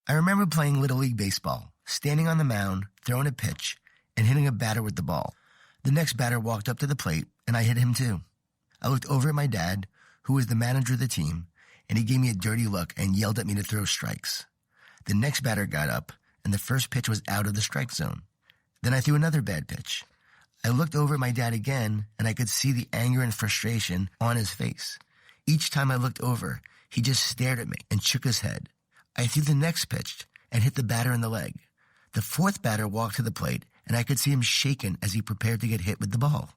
I remember playing Little League Baseball, standing on the mound, throwing a pitch, and hitting a batter with the ball. The next batter walked up to the plate, and I hit him too. I looked over at my dad, who was the manager of the team, and he gave me a dirty look and yelled at me to throw strikes. The next batter got up, and the first pitch was out of the strike zone. Then I threw another bad pitch. I looked over at my dad again, and I could see the anger and frustration on his face. Each time I looked over, he just stared at me and shook his head. I threw the next pitch and hit the batter in the leg. The fourth batter walked to the plate, and I could see him shaken as he prepared to get hit with the ball.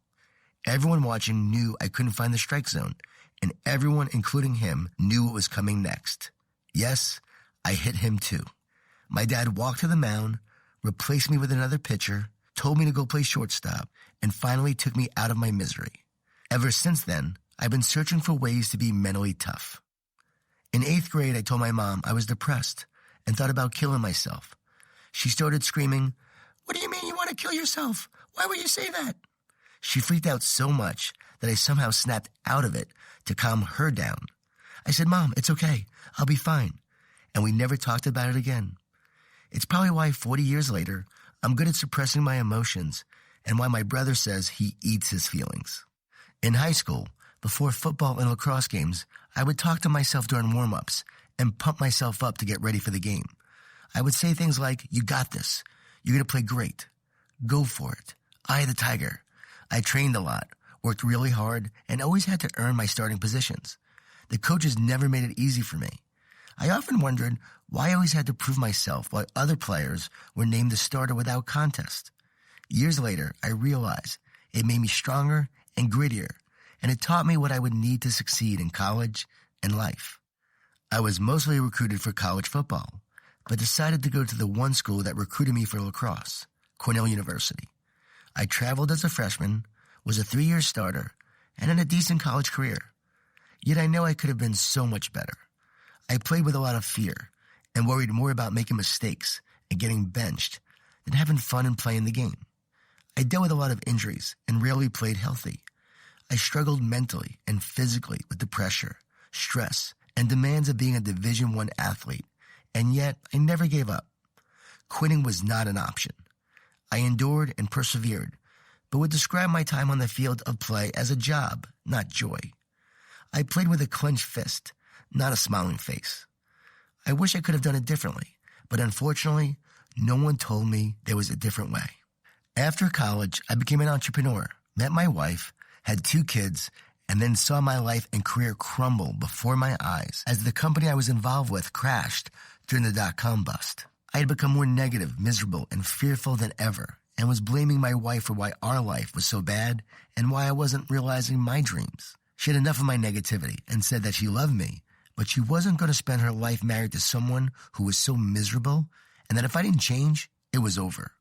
Everyone watching knew I couldn't find the strike zone, and everyone, including him, knew what was coming next. Yes, I hit him too. My dad walked to the mound, replaced me with another pitcher, told me to go play shortstop, and finally took me out of my misery. Ever since then, I've been searching for ways to be mentally tough. In 8th grade, I told my mom I was depressed and thought about killing myself. She started screaming, "What do you mean you want to kill yourself? Why would you say that?" She freaked out so much that I somehow snapped out of it to calm her down. I said, "Mom, it's okay. I'll be fine." And we never talked about it again. It's probably why 40 years later, I'm good at suppressing my emotions and why my brother says he eats his feelings. In high school, before football and lacrosse games, I would talk to myself during warm-ups and pump myself up to get ready for the game. I would say things like, "You got this. You're going to play great. Go for it. Eye the tiger." I trained a lot, worked really hard, and always had to earn my starting positions. The coaches never made it easy for me. I often wondered why I always had to prove myself while other players were named the starter without contest. Years later, I realized it made me stronger and grittier, and it taught me what I would need to succeed in college and life. I was mostly recruited for college football, but decided to go to the one school that recruited me for lacrosse, Cornell University. I traveled as a freshman, was a 3-year starter, and had a decent college career. Yet I know I could have been so much better. I played with a lot of fear and worried more about making mistakes and getting benched than having fun and playing the game. I dealt with a lot of injuries and rarely played healthy. I struggled mentally and physically with the pressure, stress, and demands of being a Division I athlete, and yet I never gave up. Quitting was not an option. I endured and persevered, but would describe my time on the field of play as a job, not joy. I played with a clenched fist, not a smiling face. I wish I could have done it differently, but unfortunately, no one told me there was a different way. After college, I became an entrepreneur, met my wife, had 2 kids, and then saw my life and career crumble before my eyes as the company I was involved with crashed during the dot-com bust. I had become more negative, miserable, and fearful than ever, and was blaming my wife for why our life was so bad and why I wasn't realizing my dreams. She had enough of my negativity and said that she loved me, but she wasn't going to spend her life married to someone who was so miserable, and that if I didn't change, it was over.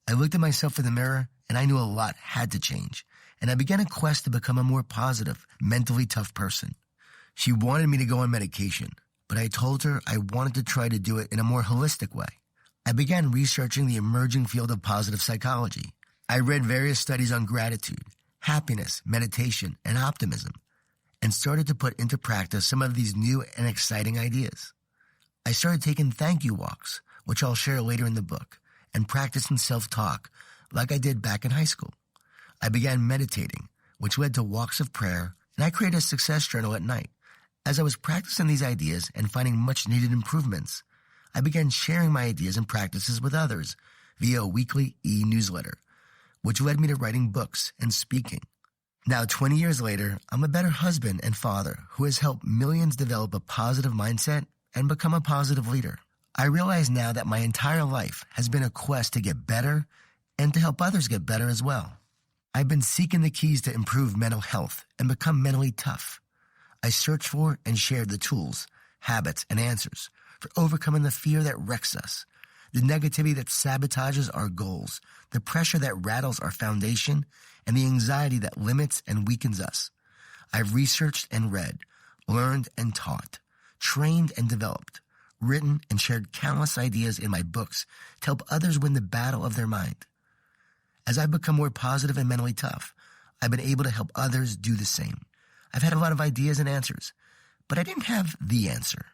I looked at myself in the mirror, and I knew a lot had to change, and I began a quest to become a more positive, mentally tough person. She wanted me to go on medication, but I told her I wanted to try to do it in a more holistic way. I began researching the emerging field of positive psychology. I read various studies on gratitude, happiness, meditation, and optimism, and started to put into practice some of these new and exciting ideas. I started taking thank you walks, which I'll share later in the book, and practicing self-talk like I did back in high school. I began meditating, which led to walks of prayer, and I created a success journal at night. As I was practicing these ideas and finding much-needed improvements, I began sharing my ideas and practices with others via a weekly e-newsletter, which led me to writing books and speaking. Now, 20 years later, I'm a better husband and father who has helped millions develop a positive mindset and become a positive leader. I realize now that my entire life has been a quest to get better and to help others get better as well. I've been seeking the keys to improve mental health and become mentally tough. I searched for and shared the tools, habits, and answers for overcoming the fear that wrecks us, the negativity that sabotages our goals, the pressure that rattles our foundation, and the anxiety that limits and weakens us. I've researched and read, learned and taught, trained and developed, written and shared countless ideas in my books to help others win the battle of their mind. As I've become more positive and mentally tough, I've been able to help others do the same. I've had a lot of ideas and answers, but I didn't have the answer.